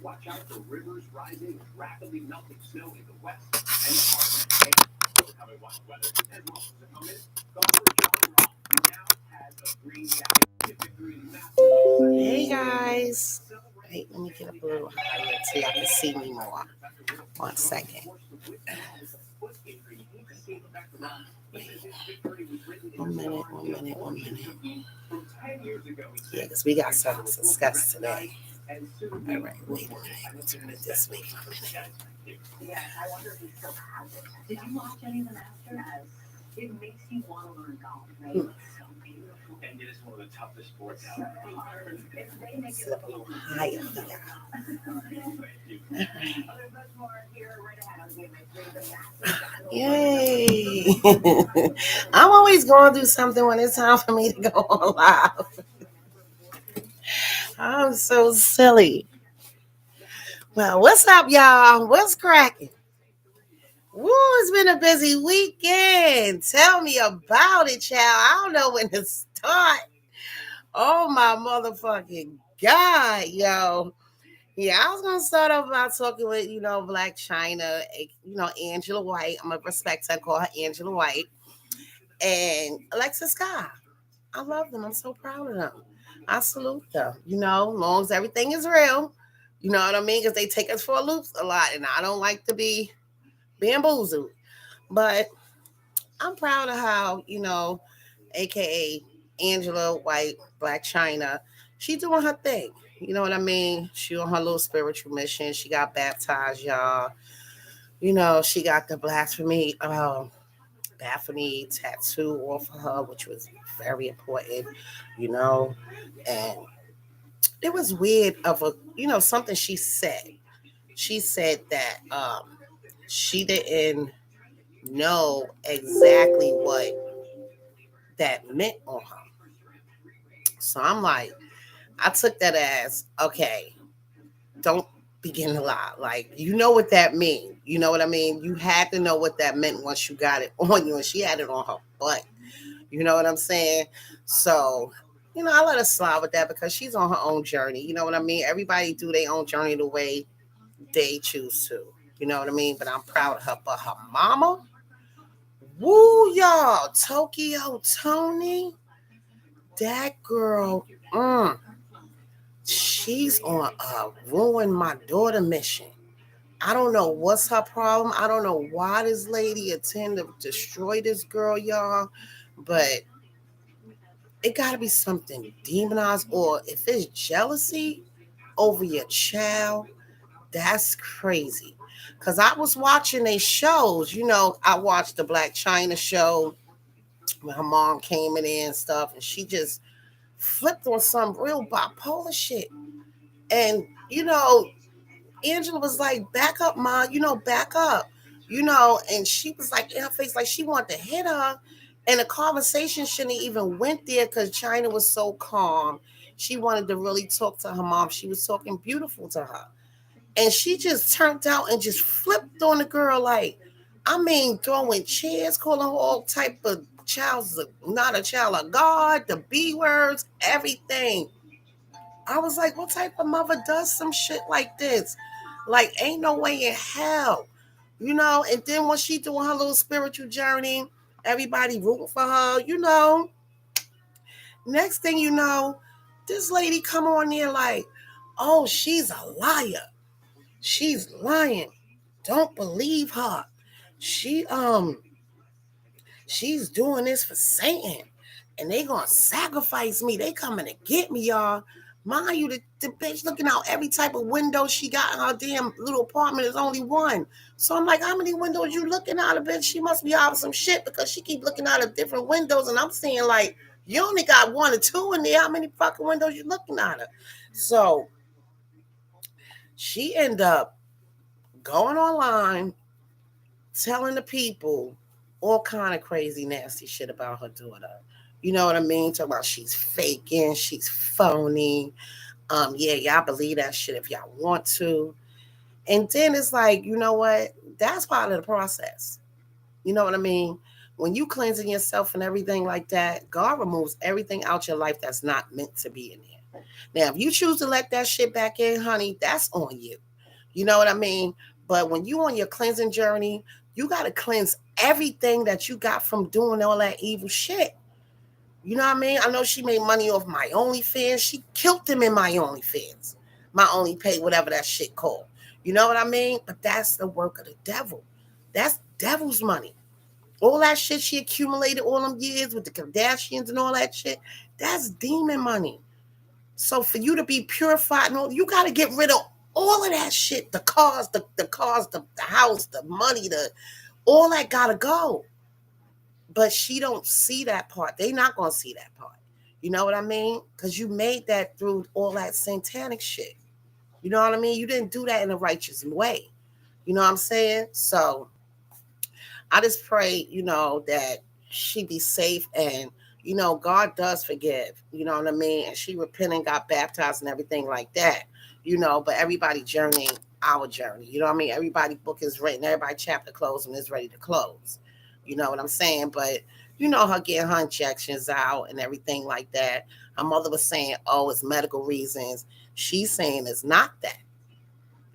Watch out for rivers rising and rapidly melting snow in the west and the Arctic. Overcoming wild weather as well as a comment. Golfer John Ross now has a green jacket victory in massive. Hey guys. Wait, let me get up a little higher so y'all can see me more. 1 second. Wait. 1 minute, 1 minute, 1 minute. Yeah, because we got something to discuss today. All right, wait a minute. Let's turn it this way for a minute. Yeah, I wonder if he still has it. Did you watch any of the Masters? It makes you want to learn golf, right? It's so beautiful. And it is one of the toughest sports out there. It's a little higher for y'all. Yay! I'm always going to do something when it's time for me to go on live. I'm so silly. Well, what's up, y'all? What's cracking? Woo, it's been a busy weekend. Tell me about it, child. I don't know when to start. Oh, my motherfucking God, yo. Yeah, I was going to start off by talking with, Black China, Angela White. I'm going to respect her, call her Angela White. And Alexis. I love them. I'm so proud of them. I salute them, as long as everything is real. You know what I mean? Because they take us for a loop a lot, and I don't like to be bamboozled. But I'm proud of how, aka Angela White, Black China, she doing her thing. You know what I mean? She on her little spiritual mission. She got baptized, y'all. She got the blasphemy tattoo off of her, which was very important, and it was weird something she said. She said that she didn't know exactly what that meant on her. So I'm like, I took that as, okay, don't begin to lie. Like, you know what that means. You know what I mean? You had to know what that meant once you got it on you, and she had it on her butt. You know what I'm saying? So, I let her slide with that because she's on her own journey. You know what I mean? Everybody do their own journey the way they choose to. You know what I mean? But I'm proud of her. But her mama, woo, y'all, Tokyo Tony, that girl, she's on a ruin my daughter mission. I don't know what's her problem. I don't know why this lady intend to destroy this girl, y'all. But it got to be something demonized, or if it's jealousy over your child, that's crazy. Because I was watching these shows. I watched the Black China show when her mom came in there and stuff, and she just flipped on some real bipolar shit. And, Angela was like, back up, Ma, back up, and she was like in her face, like she wanted to hit her. And the conversation shouldn't even went there because China was so calm. She wanted to really talk to her mom. She was talking beautiful to her. And she just turned out and just flipped on the girl, like, I mean, throwing chairs, calling her all type of not a child of God, the B words, everything. I was like, what type of mother does some shit like this? Like, ain't no way in hell. And then when she doing her little spiritual journey, everybody rooting for her, Next thing you know, this lady come on there like, oh, she's a liar. She's lying. Don't believe her. She's doing this for Satan. And they gonna sacrifice me. They coming to get me, y'all. Mind you, the bitch looking out every type of window she got in her damn little apartment is only one. So I'm like, how many windows you looking out of, bitch? She must be out of some shit because she keep looking out of different windows. And I'm seeing like, you only got 1 or 2 in there. How many fucking windows you looking out of? So she end up going online, telling the people all kind of crazy, nasty shit about her daughter. You know what I mean? Talking about she's faking, she's phony. Yeah, y'all believe that shit if y'all want to. And then it's like, you know what? That's part of the process. You know what I mean? When you cleansing yourself and everything like that, God removes everything out your life that's not meant to be in there. Now, if you choose to let that shit back in, honey, that's on you. You know what I mean? But when you on your cleansing journey, you got to cleanse everything that you got from doing all that evil shit. You know what I mean? I know she made money off my OnlyFans. She killed them in my OnlyFans. My only pay, whatever that shit called. You know what I mean? But that's the work of the devil. That's devil's money. All that shit she accumulated all them years with the Kardashians and all that shit, that's demon money. So for you to be purified and all, you got to get rid of all of that shit. The house, the money, all that got to go. But she don't see that part. They not going to see that part. You know what I mean? Because you made that through all that satanic shit. You know what I mean? You didn't do that in a righteous way. You know what I'm saying? So I just pray, that she be safe and, God does forgive. You know what I mean? And she repented and got baptized and everything like that. But everybody journeying our journey. You know what I mean? Everybody book is written. Everybody chapter closed and is ready to close. You know what I'm saying? But her getting her injections out and everything like that. Her mother was saying, oh, it's medical reasons. She's saying it's not that.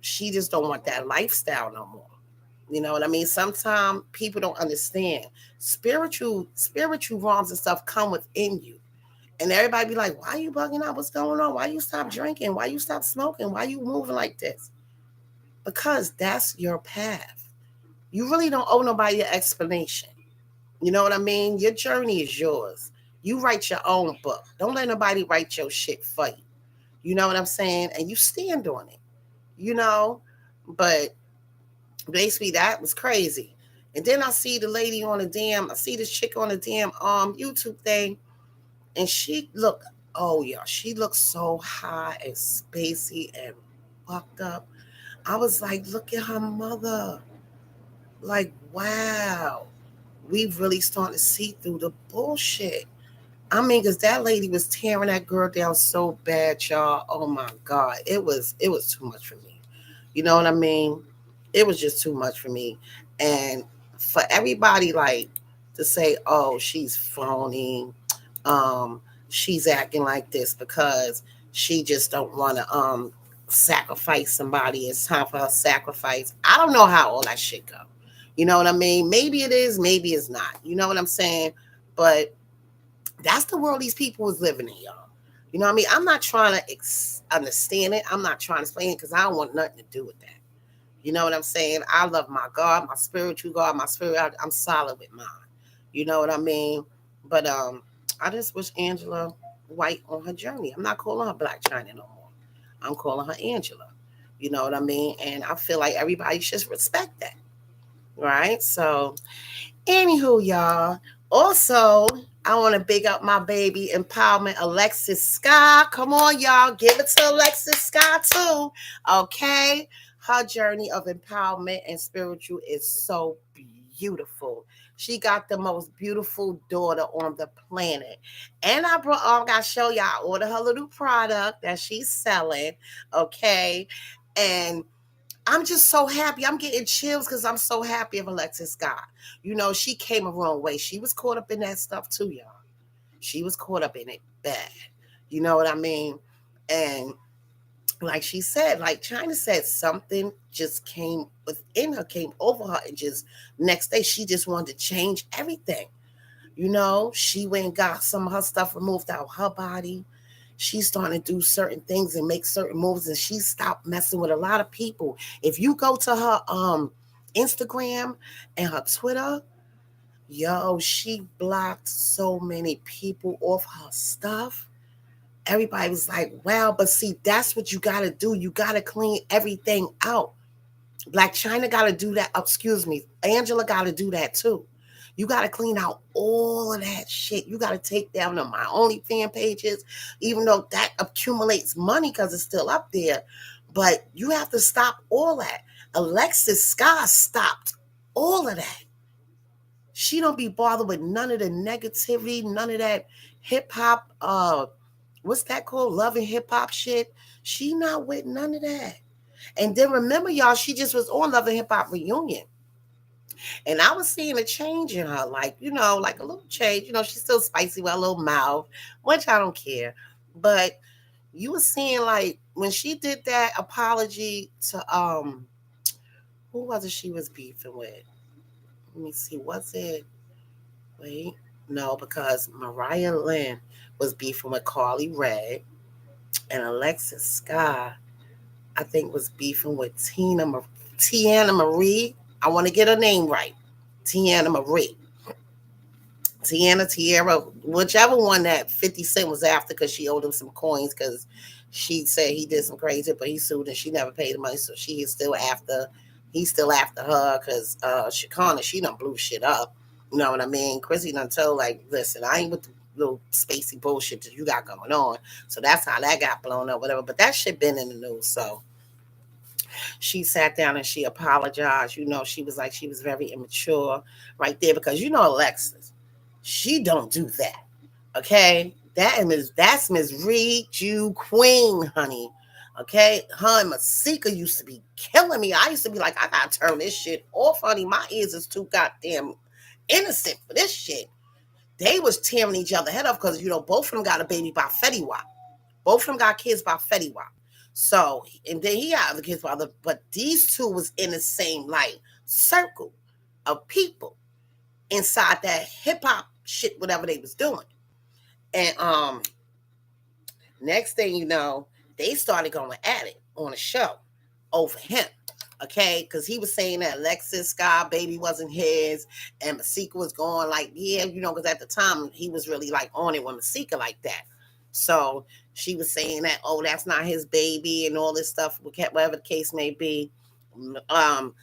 She just don't want that lifestyle no more. You know what I mean? Sometimes people don't understand. Spiritual realms and stuff come within you. And everybody be like, why are you bugging out? What's going on? Why you stop drinking? Why you stop smoking? Why you moving like this? Because that's your path. You really don't owe nobody an explanation. You know what I mean? Your journey is yours. You write your own book. Don't let nobody write your shit for you. You know what I'm saying? And you stand on it. You know? But basically that was crazy. And then I see the lady on the I see this chick on the damn YouTube thing, and she look, oh yeah, she looks so high and spacey and fucked up. I was like, look at her mother. Like, wow, we really starting to see through the bullshit. I mean, because that lady was tearing that girl down so bad, y'all. Oh my God. It was too much for me. You know what I mean? It was just too much for me. And for everybody like to say, oh, she's phony, she's acting like this because she just don't want to sacrifice somebody. It's time for her to sacrifice. I don't know how all that shit go. You know what I mean? Maybe it is, maybe it's not. You know what I'm saying? But that's the world these people is living in, y'all. You know what I mean? I'm not trying to understand it. I'm not trying to explain it because I don't want nothing to do with that. You know what I'm saying? I love my God, my spiritual God, my spirit. I'm solid with mine. You know what I mean? But I just wish Angela White on her journey. I'm not calling her Black China no more. I'm calling her Angela. You know what I mean? And I feel like everybody should respect that. Right? So anywho, y'all. Also, I want to big up my baby empowerment, Alexis Sky. Come on, y'all. Give it to Alexis Sky, too. Okay? Her journey of empowerment and spiritual is so beautiful. She got the most beautiful daughter on the planet. And I got to show y'all, I ordered her little product that she's selling. Okay? And I'm just so happy. I'm getting chills because I'm so happy of Alexis Scott. She came a wrong way. She was caught up in that stuff too, y'all. She was caught up in it bad. You know what I mean? And like she said, like China said, something just came within her, came over her, and just next day she just wanted to change everything. She went and got some of her stuff removed out of her body. She's starting to do certain things and make certain moves, and she stopped messing with a lot of people. If you go to her Instagram and her Twitter, yo, she blocked so many people off her stuff. Everybody was like, wow, but see, that's what you got to do. You got to clean everything out. Black China got to do that. Excuse me. Angela got to do that too. You got to clean out all of that shit. You got to take down on my OnlyFans pages, even though that accumulates money because it's still up there. But you have to stop all that. Alexis Scott stopped all of that. She don't be bothered with none of the negativity, none of that hip hop, what's that called? Love and hip hop shit. She not with none of that. And then remember, y'all, she just was on Love and Hip Hop Reunion. And I was seeing a change in her, like a little change. She's still spicy with a little mouth, which I don't care. But, You were seeing like when she did that apology to who was it she was beefing with? Let me see, was it wait, no, because Mariah Lynn was beefing with Carly Red and Alexis Sky, I think, was beefing with Tiana Marie. I want to get her name right. Tiana Marie. Tiana, Tierra, whichever one that 50 Cent was after because she owed him some coins because she said he did some crazy, but he sued and she never paid the money. So she is still after, he's still after her because Shakana, she done blew shit up. You know what I mean? Chrissy done told, like, listen, I ain't with the little spacey bullshit that you got going on. So that's how that got blown up, whatever. But that shit been in the news. So she sat down and she apologized. You know, she was like, she was very immature right there because, you know, Alexis, she don't do that. Okay? That's Miss Reed, you queen, honey. Okay? Her and Masika used to be killing me. I used to be like, I gotta turn this shit off, honey. My ears is too goddamn innocent for this shit. They was tearing each other head off because, you know, both of them got a baby by Fetty Wap. Both of them got kids by Fetty Wap. So, and then he got other kids by other, but these two was in the same like circle of people inside that hip hop shit, whatever they was doing. And next thing you know, they started going at it on a show over him. Okay, because he was saying that Alexis Sky baby wasn't his, and Masika was going like, yeah, you know, because at the time he was really like on it with Masika like that. So she was saying that, oh, that's not his baby and all this stuff, whatever the case may be. Um,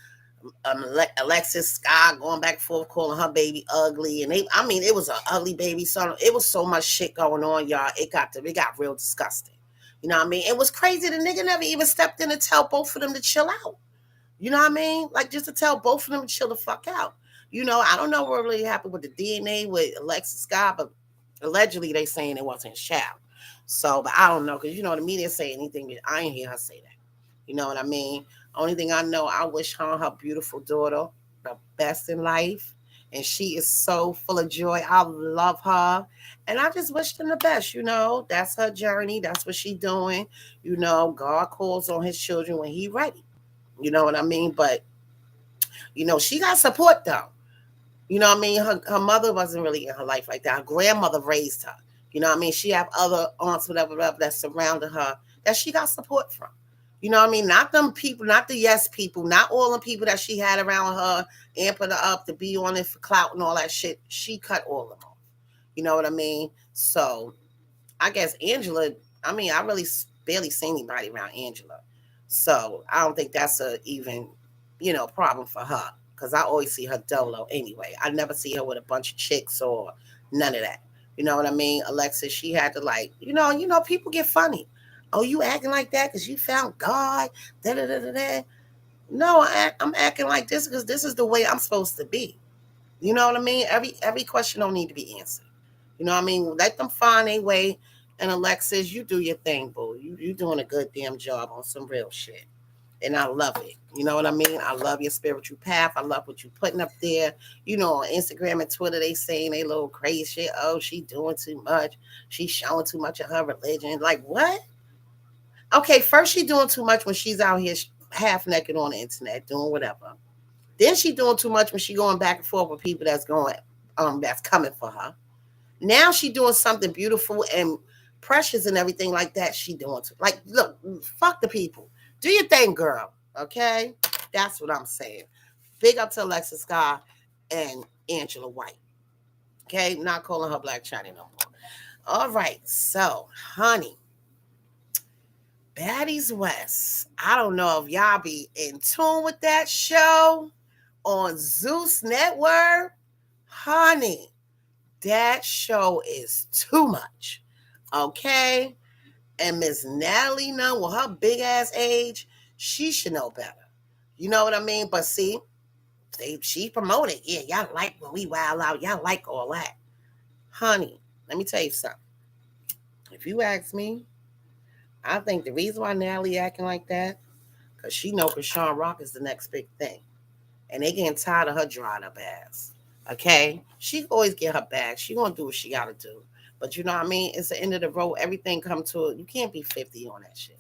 Alexis Sky going back and forth calling her baby ugly, and I mean, it was an ugly baby. So it was so much shit going on, y'all. It got real disgusting. You know what I mean? It was crazy. The nigga never even stepped in to tell both of them to chill out. You know what I mean? Like just to tell both of them to chill the fuck out. You know, I don't know what really happened with the DNA with Alexis Scott, but allegedly they saying it wasn't his child. So, but I don't know because you know the media say anything, but I ain't hear her say that. You know what I mean? Only thing I know, I wish her and her beautiful daughter the best in life. And she is so full of joy. I love her. And I just wish them the best, you know. That's her journey. That's what she's doing. You know, God calls on his children when he ready. You know what I mean? But, you know, she got support though. You know what I mean? Her mother wasn't really in her life like that. Her grandmother raised her. You know what I mean? She have other aunts, whatever, that surrounded her that she got support from. You know what I mean? Not them people, not the yes people, not all the people that she had around her, amping her up to be on it for clout and all that shit. She cut all of them off. You know what I mean? So I guess Angela, I mean, I really barely seen anybody around Angela. So I don't think that's a even, you know, problem for her. Cause I always see her dolo anyway. I never see her with a bunch of chicks or none of that. You know what I mean? Alexis, she had to like, people get funny. Oh, you acting like that because you found God. Da da da da da. No, I'm acting like this because this is the way I'm supposed to be. You know what I mean? Every question don't need to be answered. You know what I mean? Let them find a way. And Alexis, you do your thing, boo. You doing a good damn job on some real shit. And I love it. You know what I mean? I love your spiritual path. I love what you putting up there. You know, on Instagram and Twitter, they saying they little crazy shit. Oh, she doing too much. She showing too much of her religion. Like what? Okay, first she doing too much when she's out here half naked on the internet doing whatever. Then she doing too much when she going back and forth with people that's coming for her. Now she doing something beautiful and precious and everything like that. She doing like, look, fuck the people. Do your thing, girl. Okay, that's what I'm saying. Big up to Alexis Scott and Angela White. Okay, not calling her Black China no more. All right, so honey, Baddies West. I don't know if y'all be in tune with that show on Zeus Network. Honey, that show is too much. Okay? And Miss Natalie Nunn, with her big ass age, she should know better. You know what I mean? But see, she promoted. Yeah, y'all like when we wild out. Y'all like all that. Honey, let me tell you something. If you ask me, I think the reason why Natalie acting like that, because she know Krishan Rock is the next big thing. And they getting tired of her dried up ass. Okay? She always get her bag. She gonna do what she gotta do. But you know what I mean? It's the end of the road. Everything come to it. You can't be 50 on that shit.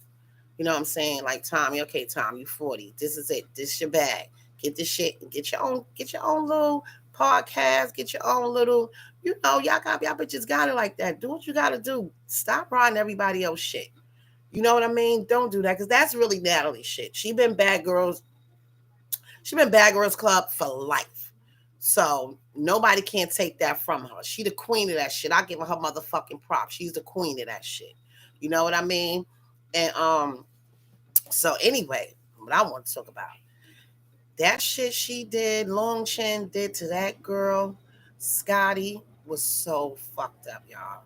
You know what I'm saying? Like Tommy, okay, Tom, you 40. This is it. This is your bag. Get this shit. Get your own little podcast. Get your own little, y'all bitches got it like that. Do what you gotta do. Stop riding everybody else shit. You know what I mean? Don't do that because that's really Natalie shit. She been Bad Girls Club for life. So nobody can take that from her. She the queen of that shit. I give her motherfucking props. She's the queen of that shit. You know what I mean? And so anyway, what I want to talk about that shit she did, Long Chin did to that girl, Scotty, was so fucked up, y'all.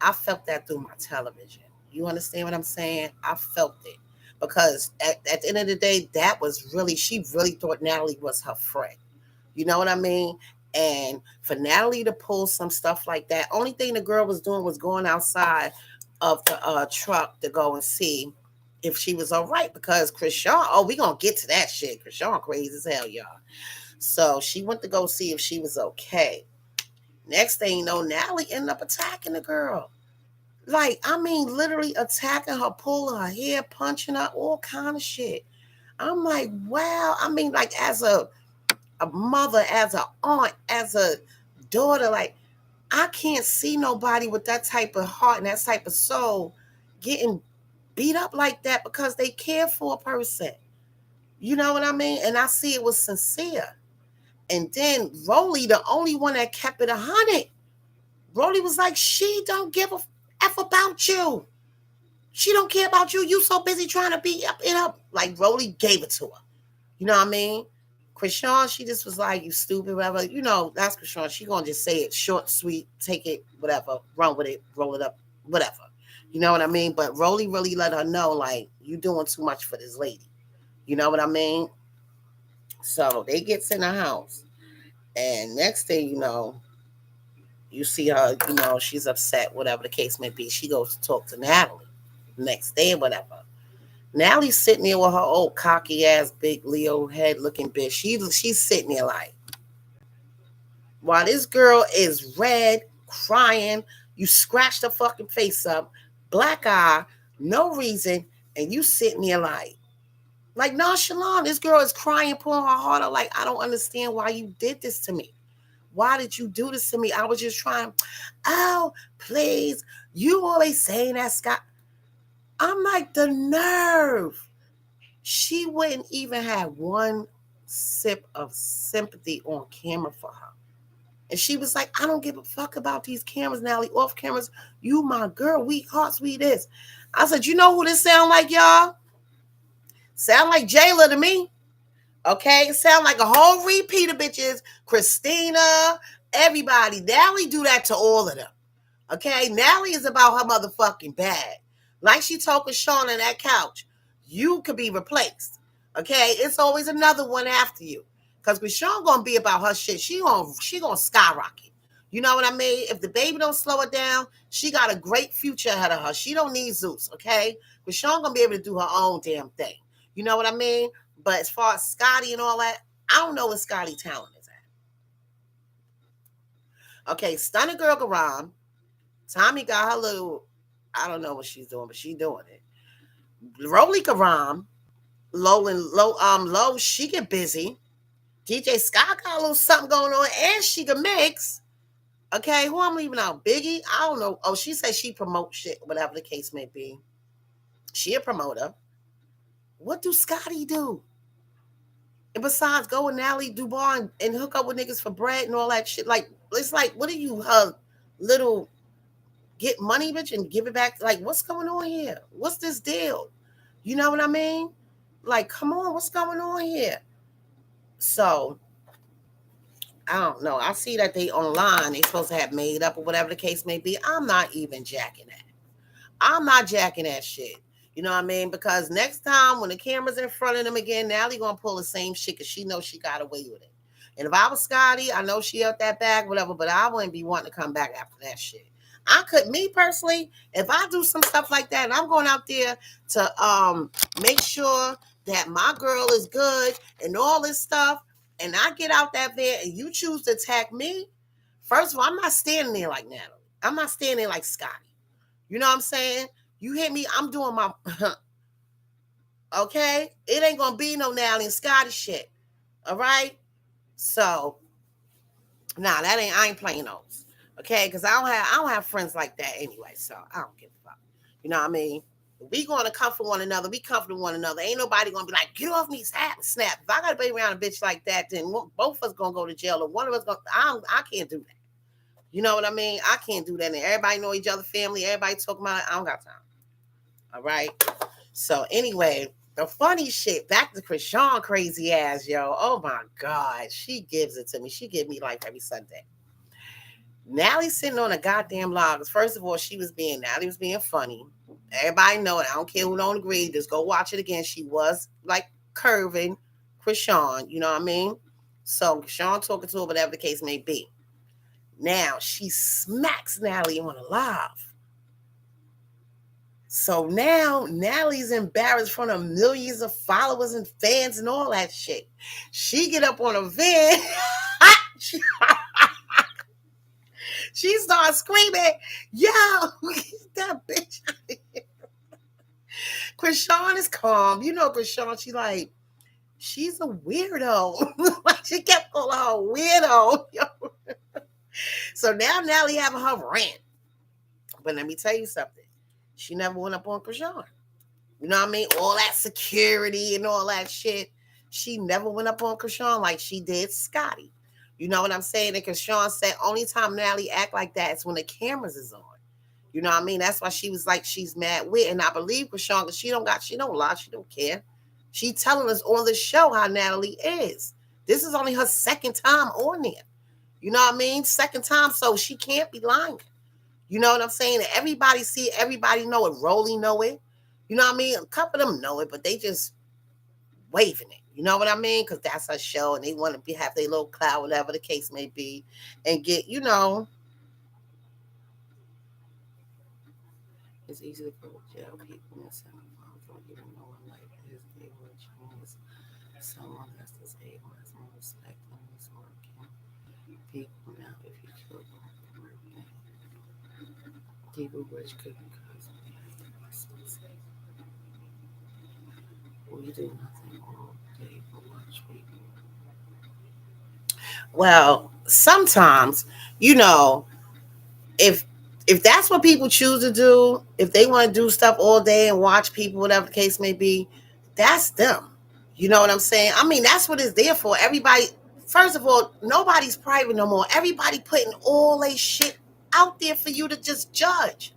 I felt that through my television. You understand what I'm saying? I felt it. Because at the end of the day, that was really, she really thought Natalie was her friend. You know what I mean? And for Natalie to pull some stuff like that, only thing the girl was doing was going outside of the truck to go and see if she was all right. Because Krishan, oh, we gonna get to that shit. Krishan crazy as hell, y'all. So she went to go see if she was okay. Next thing you know, Natalie ended up attacking the girl. Like, I mean, literally attacking her, pulling her hair, punching her, all kind of shit. I'm like, wow. I mean, like, as a mother, as a aunt, as a daughter, like, I can't see nobody with that type of heart and that type of soul getting beat up like that because they care for a person. You know what I mean? And I see it was sincere. And then Rolly, the only one that kept it 100. Rolly was like, she don't give a F about you. She don't care about you. You so busy trying to be up and up. Like Rolly gave it to her. You know what I mean? Krishan, she just was like, you stupid, whatever. You know, that's Krishan. She gonna just say it short, sweet, take it, whatever, run with it, roll it up, whatever. You know what I mean? But Rolly really let her know, like, you doing too much for this lady. You know what I mean? So they gets in the house. And next thing you know, you see her, she's upset, whatever the case may be. She goes to talk to Natalie next day or whatever. Natalie's sitting there with her old cocky ass, big Leo head looking bitch. She's sitting there like, while this girl is red, crying, you scratch the fucking face up, black eye, no reason, and you sitting there like nonchalant. This girl is crying, pulling her heart out. Like, I don't understand why you did this to me. Why did you do this to me? I was just trying. Oh, please. You always saying that, Scott. I'm like, the nerve. She wouldn't even have one sip of sympathy on camera for her. And she was like, I don't give a fuck about these cameras, Natalie. Off cameras, you my girl. We hearts, we this. I said, you know who this sound like, y'all? Sound like Jayla to me. Okay? It sound like a whole repeat of bitches. Christina, everybody. Natalie do that to all of them. Okay? Natalie is about her motherfucking bag. Like she told Sean on that couch. You could be replaced. Okay? It's always another one after you. Because Krishan gonna be about her shit. She gonna skyrocket. You know what I mean? If the baby don't slow her down, she got a great future ahead of her. She don't need Zeus, okay? Krishan gonna be able to do her own damn thing. You know what I mean? But as far as Scotty and all that, I don't know what Scotty talent is at. Okay, Stunner Girl Garam. Tommy got her little, I don't know what she's doing, but she's doing it. Rolly Garam, Low, she get busy. DJ Scott got a little something going on, and she can mix. Okay, who I'm leaving out? Biggie? I don't know. Oh, she said she promotes shit, whatever the case may be. She a promoter. What do Scotty do? And besides go with Natalie Dubois and hook up with niggas for bread and all that shit, like, it's like, what are you, her little get money, bitch, and give it back? Like, what's going on here? What's this deal? You know what I mean? Like, come on, what's going on here? So I don't know. I see that they online, they supposed to have made up or whatever the case may be. I'm not even jacking that. I'm not jacking that shit. You know what I mean? Because next time when the camera's in front of them again, Natalie gonna pull the same shit because she knows she got away with it. And if I was Scotty, I know she out that bag, whatever, but I wouldn't be wanting to come back after that shit. I could, me personally, if I do some stuff like that and I'm going out there to make sure that my girl is good and all this stuff, and I get out that there and you choose to attack me, first of all, I'm not standing there like Natalie. I'm not standing like Scotty. You know what I'm saying? You hit me, I'm doing my okay? It ain't gonna be no Nally and Scotty shit. All right? So, nah, I ain't playing those. Okay? Because I don't have friends like that anyway. So I don't give a fuck. You know what I mean? We gonna comfort one another. We comfort one another. Ain't nobody gonna be like, get off me, snap. If I gotta be around a bitch like that, then both of us gonna go to jail, or one of us gonna. I can't do that. You know what I mean? I can't do that. And everybody know each other, family. Everybody talking about it. I don't got time. All right. So anyway, the funny shit. Back to Krishan crazy ass, yo. Oh my God, she gives it to me. She give me life every Sunday. Nally sitting on a goddamn log. First of all, Nally was being funny. Everybody know it. I don't care who don't agree. Just go watch it again. She was like curving Krishan. You know what I mean? So Krishan talking to her, whatever the case may be. Now she smacks Nally on a live. So now Nally's embarrassed in front of millions of followers and fans and all that shit. She get up on a van. she, she starts screaming, yo, get that bitch out of here. Krishan is calm. You know Krishan, she's a weirdo. Like she kept calling her a weirdo. So now Nally having her rant. But let me tell you something. She never went up on Krishan. You know what I mean? All that security and all that shit. She never went up on Krishan like she did Scotty. You know what I'm saying? And Krishan said only time Nally act like that is when the cameras is on. You know what I mean? That's why she was like she's mad with. And I believe Krishan, because she don't lie, she don't care. She telling us on the show how Natalie is. This is only her second time on there. You know what I mean? Second time, so she can't be lying. You know what I'm saying? Everybody see it, everybody know it. Rolly know it. You know what I mean? A couple of them know it, but they just waving it. You know what I mean? Because that's her show, and they want to have their little clout, whatever the case may be, and get, it's easy to go to jail. People in some don't even know what life is. They will choose someone that's disabled, has more respect than is working. People now, if you kill them, working. People rich couldn't cause we have to be we do nothing all day but watch people. Well, sometimes, you know, if if that's what people choose to do, if they want to do stuff all day and watch people, whatever the case may be, that's them. You know what I'm saying? I mean, that's what it's there for. Everybody, first of all, nobody's private no more. Everybody putting all their shit out there for you to just judge.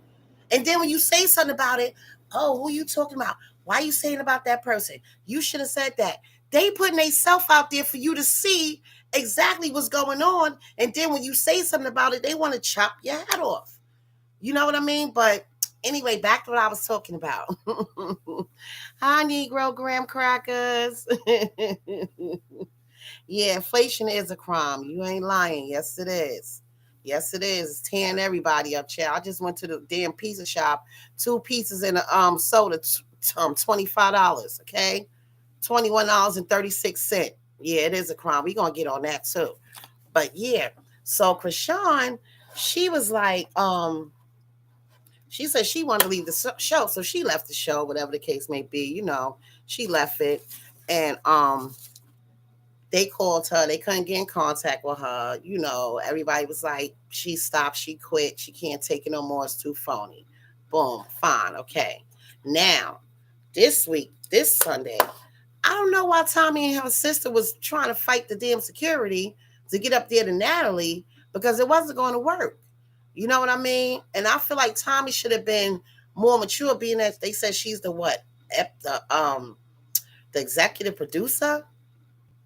And then when you say something about it, oh, who you talking about? Why are you saying about that person? You should have said that. They putting themselves out there for you to see exactly what's going on. And then when you say something about it, they want to chop your head off. You know what I mean? But anyway, back to what I was talking about. Hi, Negro graham crackers. Yeah, inflation is a crime. You ain't lying. Yes, it is. Yes, it is. It's tearing everybody up, child. I just went to the damn pizza shop. 2 pizzas and a soda, $25. Okay, $21.36. Yeah, it is a crime. We gonna get on that too. But yeah, so Krishan, she was like, she said she wanted to leave the show, so she left the show, whatever the case may be. She left it, and they called her. They couldn't get in contact with her. Everybody was like, she stopped, she quit, she can't take it no more. It's too phony. Boom, fine, okay. Now, this Sunday, I don't know why Tommy and her sister was trying to fight the damn security to get up there to Natalie because it wasn't going to work. You know what I mean? And I feel like Tommy should have been more mature, being that they said she's the what? The executive producer.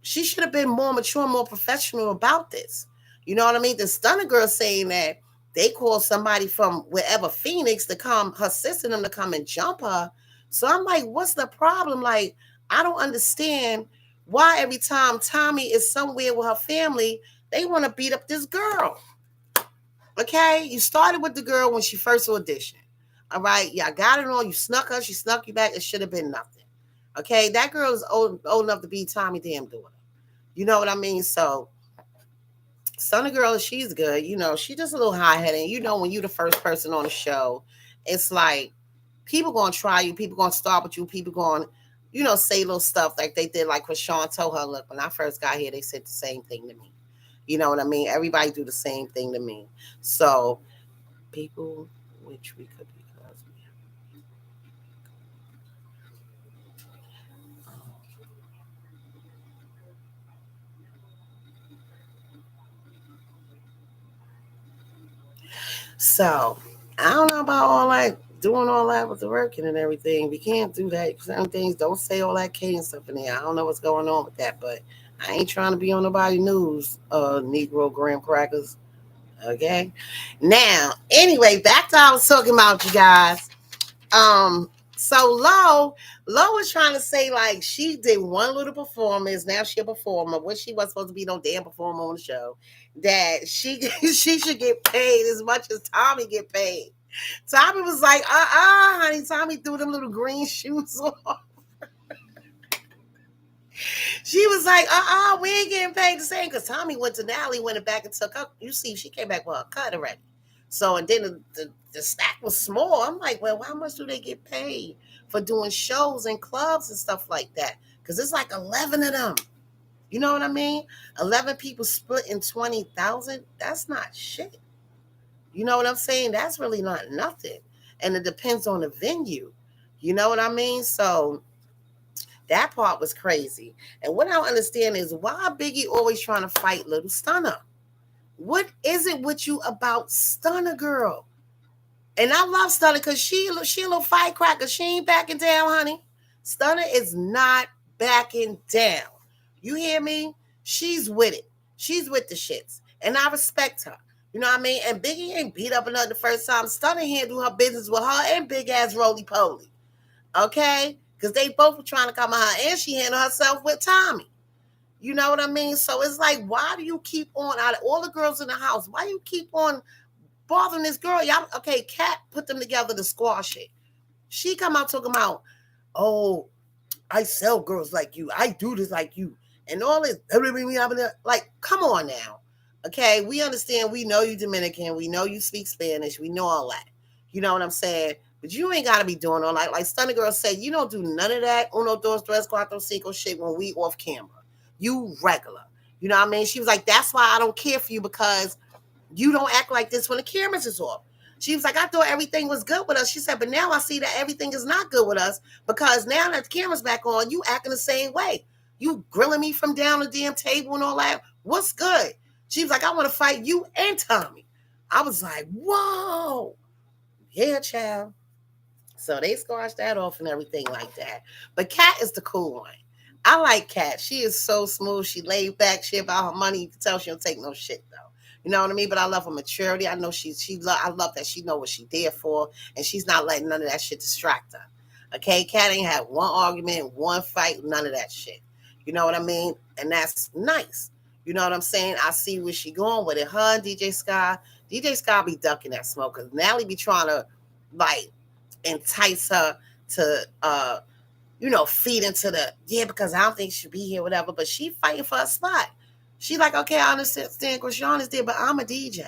She should have been more mature, more professional about this. You know what I mean? The Stunner girl saying that they called somebody from wherever Phoenix to come, her sister them to come and jump her. So I'm like, what's the problem? Like, I don't understand why every time Tommy is somewhere with her family, they want to beat up this girl. Okay? You started with the girl when she first auditioned. All right? Y'all got it on. You snuck her. She snuck you back. It should have been nothing. Okay? That girl is old enough to be Tommy damn daughter. You know what I mean? So Stunner Girl, she's good. She just a little high headed. When you the first person on the show, it's like people gonna try you, people gonna start with you, people gonna, say little stuff like they did, like when Sean told her, look, when I first got here, they said the same thing to me. You know what I mean? Everybody do the same thing to me. So people, which we could be causing. So I don't know about all that doing all that with the working and everything. We can't do that. Certain things don't say all that K and stuff in there. I don't know what's going on with that, but I ain't trying to be on nobody's news, Negro graham crackers. Okay. Now, anyway, back to what I was talking about, you guys. Um, so Lo was trying to say like she did one little performance. Now she a performer. When she was supposed to be no damn performer on the show, that she she should get paid as much as Tommy get paid. Tommy was like, honey. Tommy threw them little green shoes on. She was like, we ain't getting paid the same because Tommy went to Natalie, went back and took up. You see, she came back with a cut already. So, and then the stack was small. I'm like, well, how much do they get paid for doing shows and clubs and stuff like that? Because it's like 11 of them. You know what I mean? 11 people split in 20,000. That's not shit. You know what I'm saying? That's really not nothing. And it depends on the venue. You know what I mean? So that part was crazy. And what I don't understand is why Biggie always trying to fight Little Stunner. What is it with you about Stunner Girl? And I love Stunner because she a little firecracker. She ain't backing down, honey. Stunner is not backing down. You hear me? She's with it. She's with the shits. And I respect her. You know what I mean? And Biggie ain't beat up another the first time. Stunner handled her business with her and big ass Roly Poly. Okay? Because they both were trying to come at her. And she handled herself with Tommy. You know what I mean? So it's like, why do you keep on, out of all the girls in the house, why you keep on bothering this girl? Y'all, okay, Kat put them together to squash it. She come out talking about, oh, I sell girls like you. I do this like you. And all this, like, come on now. Okay, we understand. We know you Dominican. We know you speak Spanish. We know all that. You know what I'm saying? But you ain't got to be doing all that. Like Stunner Girl said, you don't do none of that uno, dos, tres, cuatro, cinco shit when we off camera. You regular. You know what I mean? She was like, that's why I don't care for you because you don't act like this when the cameras is off. She was like, I thought everything was good with us. She said, but now I see that everything is not good with us because now that the camera's back on, you acting the same way. You grilling me from down the damn table and all that. What's good? She was like, I want to fight you and Tommy. I was like, whoa. Yeah, child. So they squashed that off and everything like that. But Kat is the cool one. I like Kat. She is so smooth. She laid back. She about her money. You can tell she don't take no shit though. You know what I mean? But I love her maturity. I know I love that she know what she there for, and she's not letting none of that shit distract her. Okay, Kat ain't had one argument, one fight, none of that shit. You know what I mean? And that's nice. You know what I'm saying? I see where she going with it. Her and DJ Sky. DJ Sky be ducking that smoke because Natalie be trying to like entice her to feed into the because I don't think she should be here, whatever. But she fighting for a spot. She like, okay, I understand Krishan is there, but I'm a DJ.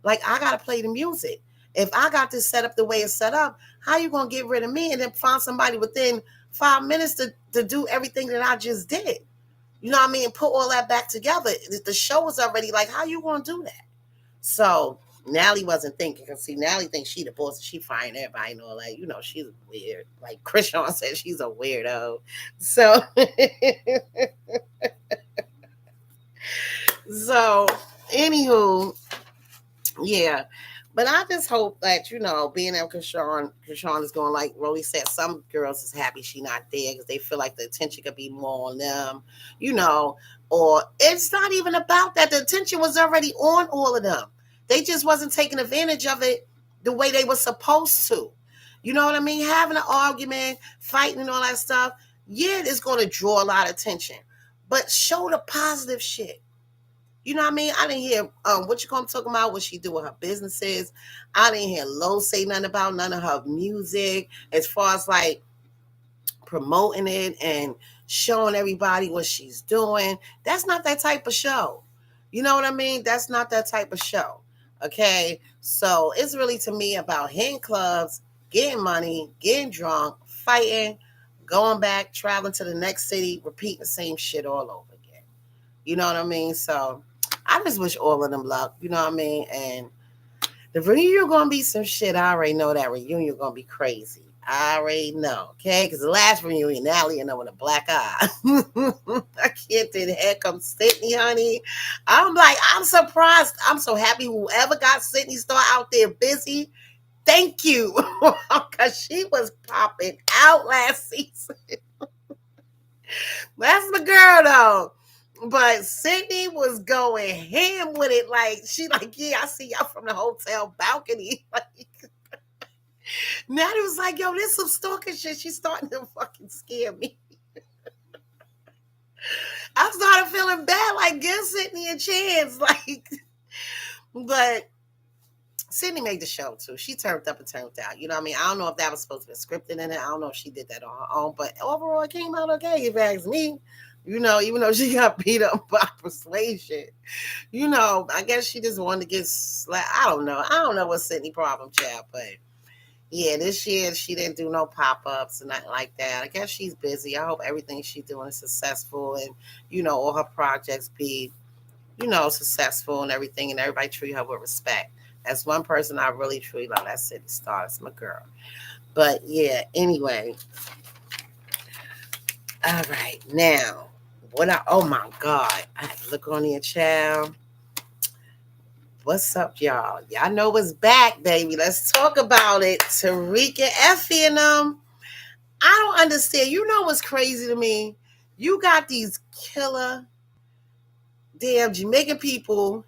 Like I gotta play the music. If I got this set up the way it's set up, how you gonna get rid of me and then find somebody within 5 minutes to do everything that I just did? You know what I mean? Put all that back together. The show was already like, how you gonna do that? So Nally wasn't thinking, because see, Nally thinks she the boss and she find everybody and all that. She's weird. Like Krishan said, she's a weirdo. So so anywho, yeah. But I just hope that, being that Krishan is going, like Rolly said, some girls is happy she not there because they feel like the attention could be more on them, or it's not even about that. The attention was already on all of them. They just wasn't taking advantage of it the way they were supposed to. You know what I mean? Having an argument, fighting and all that stuff, yeah, it's going to draw a lot of attention. But show the positive shit. You know what I mean? I didn't hear what you call talking about, what she do with her businesses. I didn't hear Lo say nothing about none of her music as far as like promoting it and showing everybody what she's doing. That's not that type of show. You know what I mean? That's not that type of show. Okay. So it's really to me about hitting clubs, getting money, getting drunk, fighting, going back, traveling to the next city, repeating the same shit all over again. You know what I mean? So I just wish all of them luck. You know what I mean? And the reunion gonna be some shit. I already know that reunion gonna be crazy. I already know, okay? Because the last reunion, Natalie and I with a black eye. I can't do the heck. Come Sydney, honey. I'm like, I'm surprised. I'm so happy whoever got Sydney Star out there busy. Thank you. Because she was popping out last season. That's my girl, though. But Sydney was going ham with it. Like, she like, yeah, I see y'all from the hotel balcony. Like, Natty was like, yo, this some stalking shit. She's starting to fucking scare me. I started feeling bad, like, give Sydney a chance. Like, but Sydney made the show too. She turned up and turned out. You know what I mean? I don't know if that was supposed to be scripted in it. I don't know if she did that on her own, but overall it came out okay, if you ask me. You know, even though she got beat up by persuasion. You know, I guess she just wanted to get slapped. I don't know. I don't know what Sydney problem, child, but yeah, this year she didn't do no pop-ups and nothing like that. I guess she's busy. I hope everything she's doing is successful and, you know, all her projects be, you know, successful and everything, and everybody treat her with respect. That's one person I really truly love. That City Star. That's my girl. But yeah, anyway. All right. Now, oh my God. I have to look on your child. What's up, y'all? Y'all know what's back, baby. Let's talk about it. Tariq and Effie and them. I don't understand. You know what's crazy to me? You got these killer, damn Jamaican people,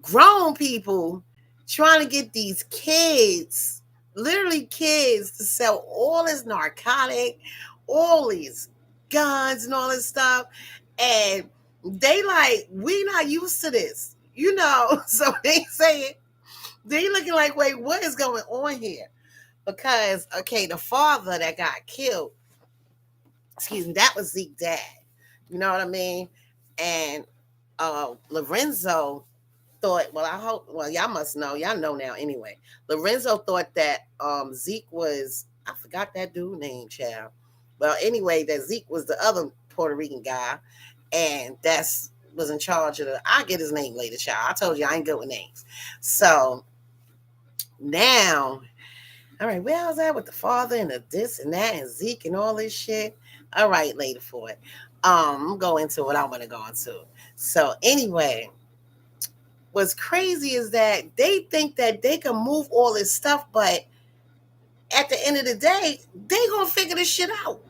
grown people, trying to get these kids, literally kids, to sell all this narcotic, all these guns and all this stuff. And they like, we not used to this, you know? So they say, they looking like, wait, what is going on here? Because, okay, the father that got killed, excuse me, that was Zeke's dad. You know what I mean? And Lorenzo thought, well, I hope, well, y'all must know, y'all know now anyway. Lorenzo thought that Zeke was, I forgot that dude name, child. Well, anyway, that Zeke was the other Puerto Rican guy, and that's was in charge of the, I'll get his name later, child. I told you I ain't good with names. So now, all right, where I was at with the father and the this and that and Zeke and all this shit. All right, later for it. I'm going into what I want to go into. So anyway, what's crazy is that they think that they can move all this stuff, but at the end of the day, they gonna figure this shit out.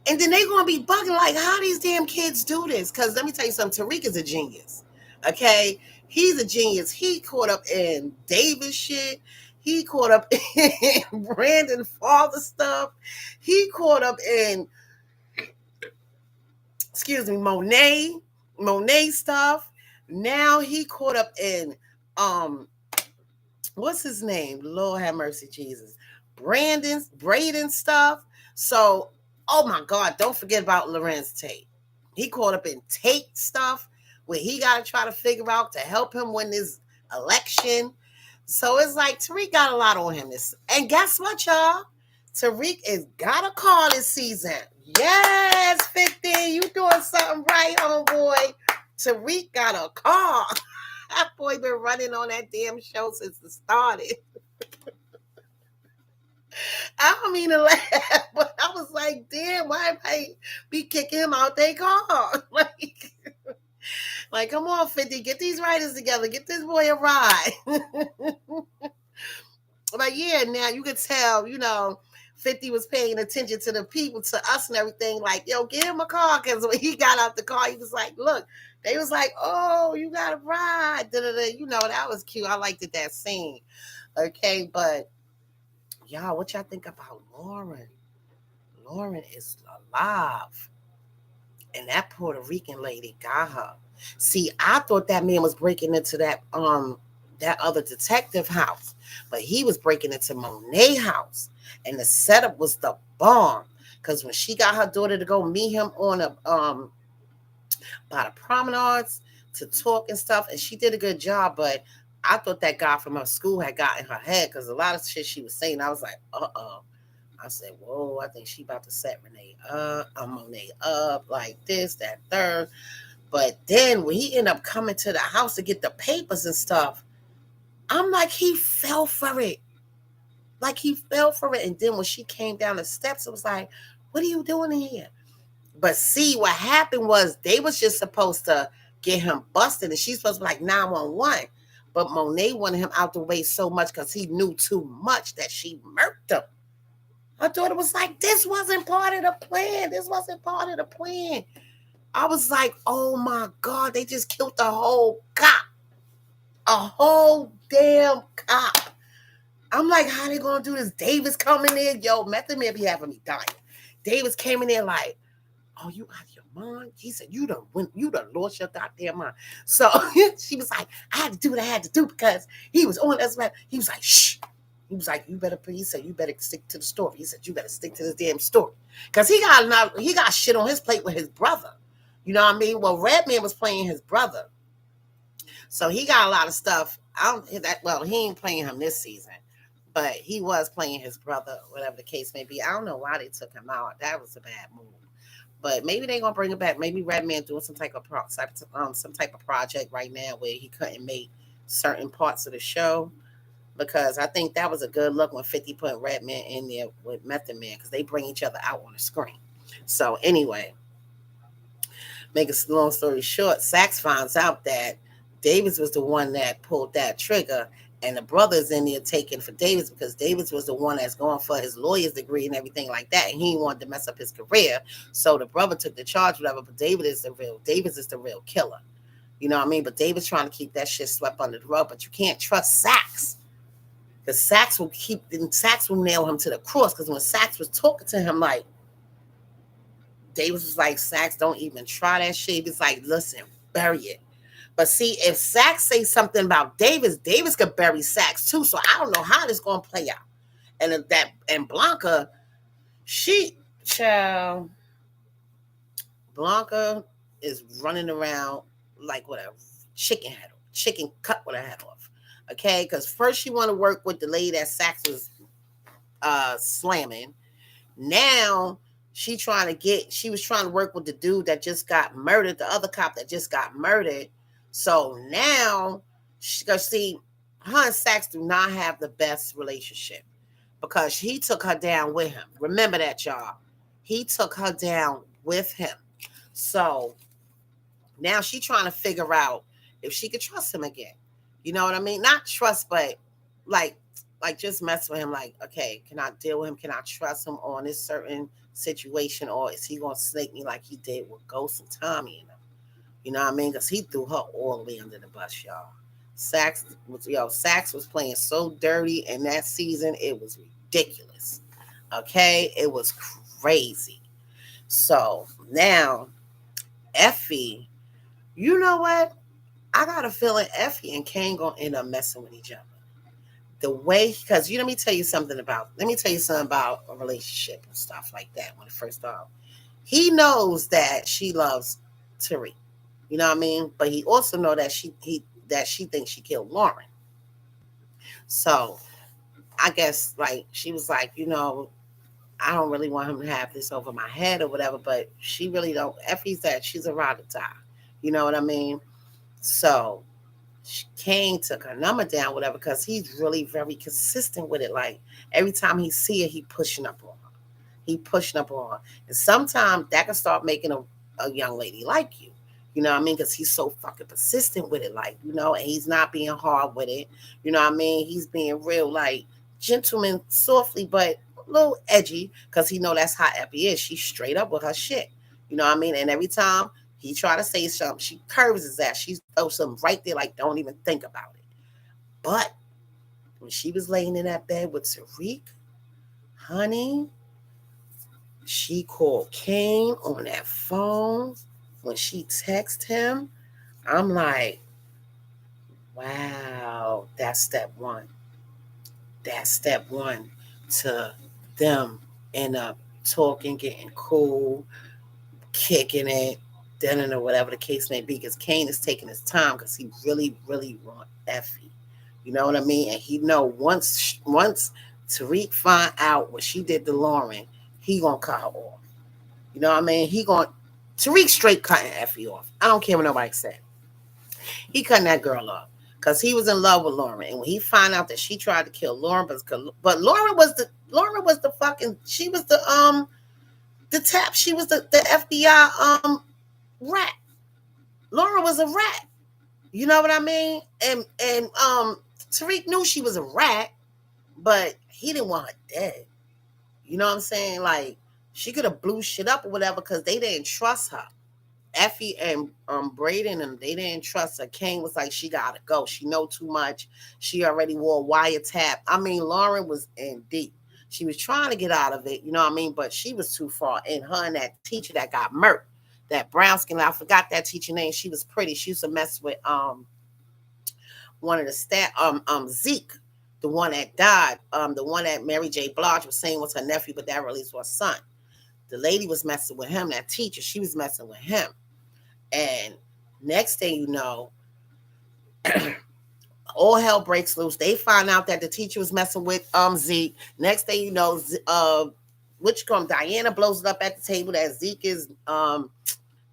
And then they gonna be bugging like, how these damn kids do this? Because let me tell you something, Tariq is a genius. Okay? He's a genius. He caught up in Davis shit. He caught up in Brandon father stuff. He caught up in, excuse me, Monet stuff. Now he caught up in what's his name? Lord have mercy, Jesus. Braden stuff. So, oh my God, don't forget about Lorenz Tate. He caught up in Tate stuff where he got to try to figure out to help him win this election. So it's like Tariq got a lot on him. And guess what, y'all? Tariq is got a car this season. Yes, 50, you doing something right, homeboy. Tariq got a car. That boy been running on that damn show since it started. I don't mean to laugh, but I was like, damn, why I be kicking him out their car? Like, come on, 50, get these writers together. Get this boy a ride. But yeah, now you could tell, you know, 50 was paying attention to the people, to us and everything. Like, yo, get him a car. Because when he got out the car, he was like, look, they was like, oh, you got a ride. Da-da-da. You know, that was cute. I liked it, that scene. Okay, but y'all, what y'all think about Lauren? Lauren is alive. And that Puerto Rican lady got her. See, I thought that man was breaking into that other detective house, but he was breaking into Monet house, and the setup was the bomb. Because when she got her daughter to go meet him on a by the promenades to talk and stuff, and she did a good job. But I thought that guy from her school had got in her head because a lot of shit she was saying, I was like, I said, whoa, I think she about to set Renee up, Monet up, like this, that, third. But then when he ended up coming to the house to get the papers and stuff, I'm like, he fell for it. Like he fell for it. And then when she came down the steps, it was like, what are you doing in here? But see, what happened was they was just supposed to get him busted, and she's supposed to be like 911. But Monet wanted him out the way so much because he knew too much that she murked him. Her daughter was like, this wasn't part of the plan. This wasn't part of the plan. I was like, oh my God, they just killed the whole cop. A whole damn cop. I'm like, how they gonna do this? Davis coming in. Yo, Method Man be having me dying. Davis came in there like, oh, you out of your mind? He said, you done lost your goddamn mind. So she was like, I had to do what I had to do because he was on us. He was like, shh. He was like, he said, you better stick to the story. He said, you better stick to this damn story. Because he got shit on his plate with his brother. You know what I mean? Well, Redman was playing his brother. So he got a lot of stuff. He ain't playing him this season. But he was playing his brother, whatever the case may be. I don't know why they took him out. That was a bad move. But maybe they're gonna bring it back. Maybe Redman doing some type of project right now where he couldn't make certain parts of the show. Because I think that was a good look when 50 put Redman in there with Method Man because they bring each other out on the screen. So anyway, make a long story short, Sax finds out that Davis was the one that pulled that trigger, and the brother's in there taking for Davis because Davis was the one that's going for his lawyer's degree and everything like that, and he wanted to mess up his career. So the brother took the charge, whatever. But Davis is the real killer. You know what I mean? But Davis trying to keep that shit swept under the rug. But you can't trust Sax. Because Sax will nail him to the cross. Because when Sax was talking to him, like, Davis was like, Sax, don't even try that shit. He was like, listen, bury it. But see, if Sax say something about Davis, Davis could bury Sax too. So I don't know how this going to play out. And Blanca, Blanca is running around like with a chicken cut with her head off. Okay, because first she want to work with the lady that Sax was slamming. Now she was trying to work with the dude that just got murdered, the other cop that just got murdered. So now, because see, her and Sax do not have the best relationship because he took her down with him. Remember that, y'all. He took her down with him. So now she trying to figure out if she could trust him again. You know what I mean? Not trust, but like just mess with him. Like, okay, can I deal with him? Can I trust him on this certain situation? Or is he going to snake me like he did with Ghost and Tommy and them? You know what I mean? Because he threw her all the way under the bus, y'all. Sax was playing so dirty in that season. It was ridiculous. Okay? It was crazy. So now, Effie, you know what? I got a feeling Effie and Kane gonna end up messing with each other. The way, because let me tell you something about a relationship and stuff like that when it first started. He knows that she loves Tariq. You know what I mean? But he also know that she thinks she killed Lauren. So I guess like she was like, I don't really want him to have this over my head or whatever, but she really don't. Effie's that she's a ride or die. You know what I mean? So Kane took her number down, whatever, because he's really very consistent with it. Like every time he see her, he pushing up on her. And sometimes that can start making a young lady like you. You know what I mean? Because he's so fucking persistent with it, like, and he's not being hard with it. You know what I mean? He's being real, like, gentleman, softly, but a little edgy, because he know that's how Effie is. She's straight up with her shit. You know what I mean? And every time he try to say something, she curves his ass. She throws something right there, like, don't even think about it. But when she was laying in that bed with Tariq, honey, she called Kane on that phone. When she texted him, I'm like, wow, that's step one. That's step one to them end up talking, getting cool, kicking it. dinner or whatever the case may be, because Kane is taking his time because he really, really want Effie. You know what I mean? And he know once Tariq find out what she did to Lauren, he gonna cut her off. You know what I mean? He gonna Tariq straight cutting Effie off. I don't care what nobody said. He cutting that girl off because he was in love with Lauren, and when he found out that she tried to kill Lauren, but Lauren was the fucking she was the tap she was the FBI rat. Lauren was a rat. You know what I mean? And Tariq knew she was a rat, but he didn't want her dead. You know what I'm saying? Like she could have blew shit up or whatever because they didn't trust her. Effie and Braden and they didn't trust her. Kane was like, she gotta go. She know too much. She already wore a wiretap. I mean, Lauren was in deep. She was trying to get out of it, you know what I mean? But she was too far. And her and that teacher that got murked, that brown skin, I forgot that teacher name. She was pretty. She used to mess with one of the staff, Zeke, the one that died, the one that Mary J. Blige was saying was her nephew, but that really was her son. The lady was messing with him, that teacher, she was messing with him. And next thing you know, all hell breaks loose. They find out that the teacher was messing with Zeke. Next thing you know, Diana blows it up at the table that Zeke is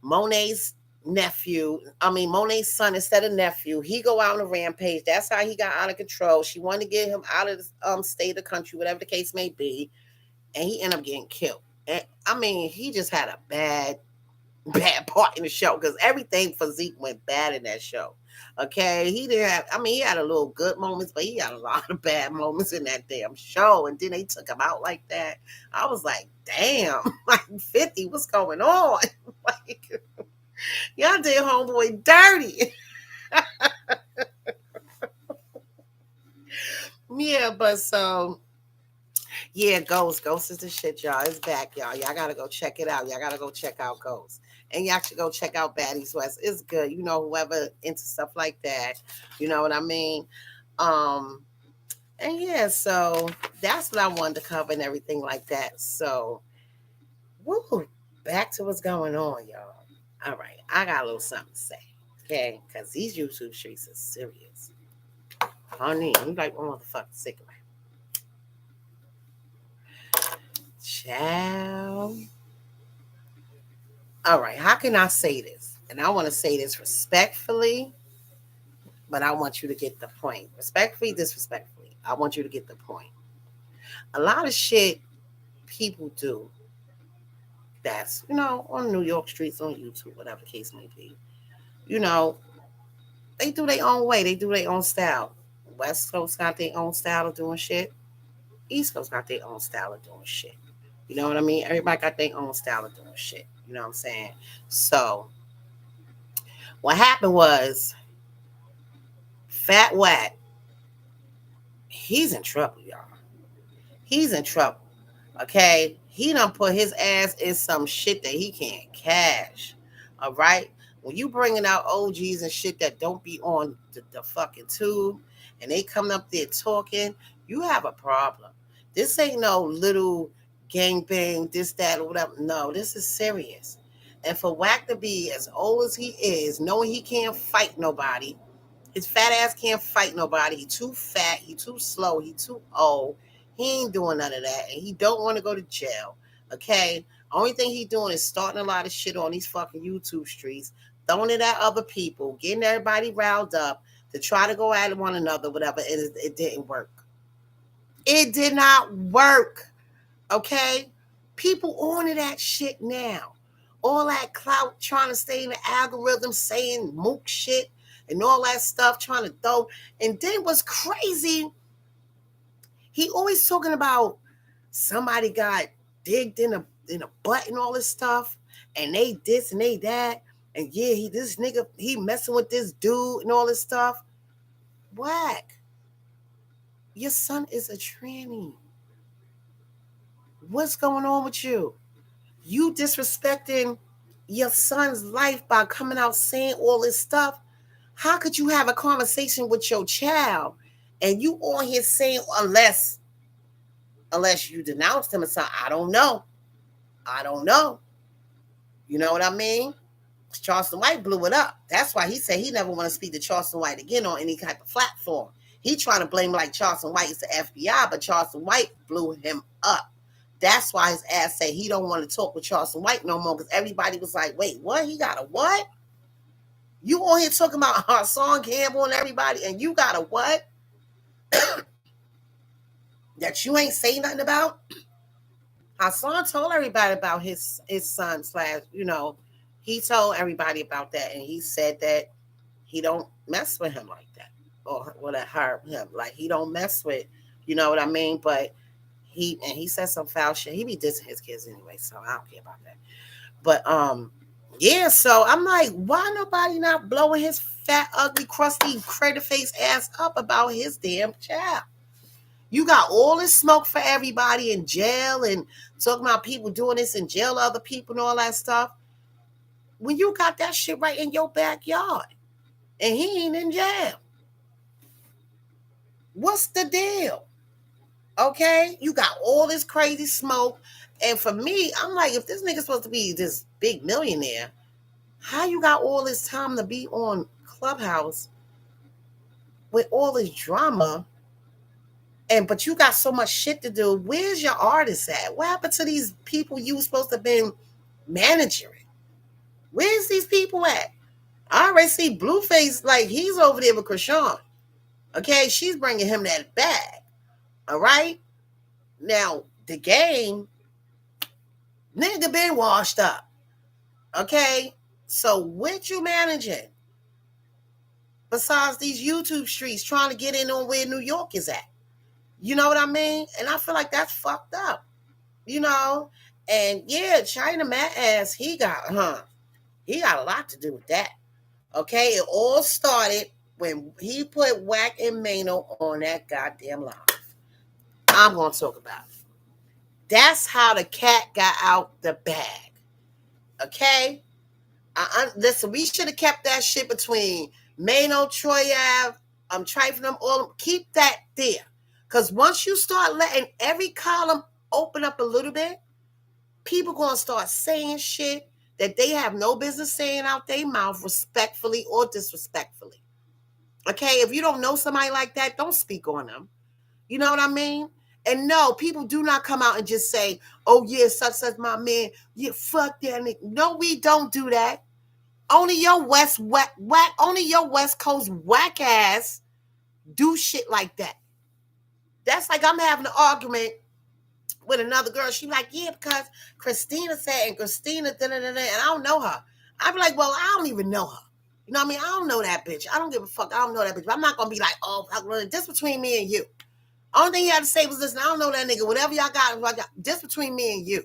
Monet's nephew. I mean Monet's son instead of nephew. He go out on a rampage. That's how he got out of control. She wanted to get him out of the state or country, whatever the case may be, and he ended up getting killed. And I mean, he just had a bad part in the show because everything for Zeke went bad in that show. Okay, he didn't have. I mean, he had a little good moments, but he had a lot of bad moments in that damn show. And then they took him out like that. I was like, damn, like 50, what's going on? Like, y'all did homeboy dirty. Yeah, but so yeah, Ghost is the shit, y'all. It's back, y'all. Y'all gotta go check it out. Y'all gotta go check out Ghost. And y'all should go check out Baddies West. It's good. You know, whoever into stuff like that. You know what I mean? Um, and yeah, so that's what I wanted to cover and everything like that. So woo, back to what's going on, y'all. All right, I got a little something to say. Okay, because these YouTube streets are serious. Honey, you like one motherfucking cigarette. Child. All right, how can I say this? And I want to say this respectfully, but I want you to get the point. Respectfully, disrespectfully. I want you to get the point. A lot of shit people do that's, on New York streets, on YouTube, whatever the case may be. You know, they do their own way. They do their own style. West Coast got their own style of doing shit. East Coast got their own style of doing shit. You know what I mean? Everybody got their own style of doing shit. You know what I'm saying? So what happened was Fat Watt, he's in trouble, y'all. He's in trouble. Okay? He done put his ass in some shit that he can't cash. All right? When you bringing out OGs and shit that don't be on the fucking tube and they coming up there talking, you have a problem. This ain't no little gangbang, this, that, or whatever. No, this is serious. And for Wack to be as old as he is, knowing he can't fight nobody, his fat ass can't fight nobody. He too fat. He too slow. He too old. He ain't doing none of that. And he don't want to go to jail. Okay? Only thing he doing is starting a lot of shit on these fucking YouTube streets, throwing it at other people, getting everybody riled up to try to go at one another, whatever. And it didn't work. It did not work. Okay? People on to that shit now. All that clout trying to stay in the algorithm, saying mook shit and all that stuff, trying to throw. And then what's crazy, he always talking about somebody got digged in a butt and all this stuff, and they this and they that, and yeah, this nigga, he messing with this dude and all this stuff. Whack. Your son is a tranny. What's going on with you? You disrespecting your son's life by coming out saying all this stuff. How could you have a conversation with your child and you on here saying unless you denounced him or something? I don't know. You know what I mean? Charleston White blew it up. That's why he said he never want to speak to Charleston White again on any type of platform. He trying to blame like Charleston White is the FBI, but Charleston White blew him up. That's why his ass said he don't want to talk with Charleston White no more, because everybody was like, wait, what? He got a what? You on here talking about Hassan Campbell and everybody, and you got a what? That you ain't say nothing about? Hassan told everybody about his son slash, he told everybody about that, and he said that he don't mess with him like that, or what hurt him. Like, he don't mess with, you know what I mean? But he said some foul shit. He be dissing his kids anyway, so I don't care about that. But yeah, so I'm like, why nobody not blowing his fat, ugly, crusty, crater face ass up about his damn child? You got all this smoke for everybody in jail and talking about people doing this in jail, other people and all that stuff. When you got that shit right in your backyard and he ain't in jail. What's the deal? Okay? You got all this crazy smoke. And for me, I'm like, if this nigga's supposed to be this big millionaire, how you got all this time to be on Clubhouse with all this drama? But you got so much shit to do. Where's your artists at? What happened to these people you were supposed to have been managing? Where's these people at? I already see Blueface, like, he's over there with Krishan. Okay, she's bringing him that bag. All right? Now, the game, nigga been washed up. Okay? So, what you managing? Besides these YouTube streets trying to get in on where New York is at. You know what I mean? And I feel like that's fucked up. And yeah, China Matt ass, he got a lot to do with that. Okay, it all started when he put Wack and Mano on that goddamn live. I'm gonna talk about it. That's how the cat got out the bag. Okay? Listen, we should have kept that shit between Mano, Troy Ave, Trifling them all. Keep that there. Because once you start letting every column open up a little bit, people going to start saying shit that they have no business saying out their mouth, respectfully or disrespectfully. Okay? If you don't know somebody like that, don't speak on them. You know what I mean? And no, people do not come out and just say, oh, yeah, such my man. Yeah, fuck that nigga. No, we don't do that. Only your West Coast whack ass do shit like that. That's like I'm having an argument with another girl. She like, yeah, because Christina said, and Christina, and I don't know her. I be like, well, I don't even know her. You know what I mean? I don't know that bitch. I don't give a fuck. I don't know that bitch. But I'm not going to be like, oh, this between me and you. Only thing you had to say was, listen, I don't know that nigga. Whatever y'all got, this between me and you.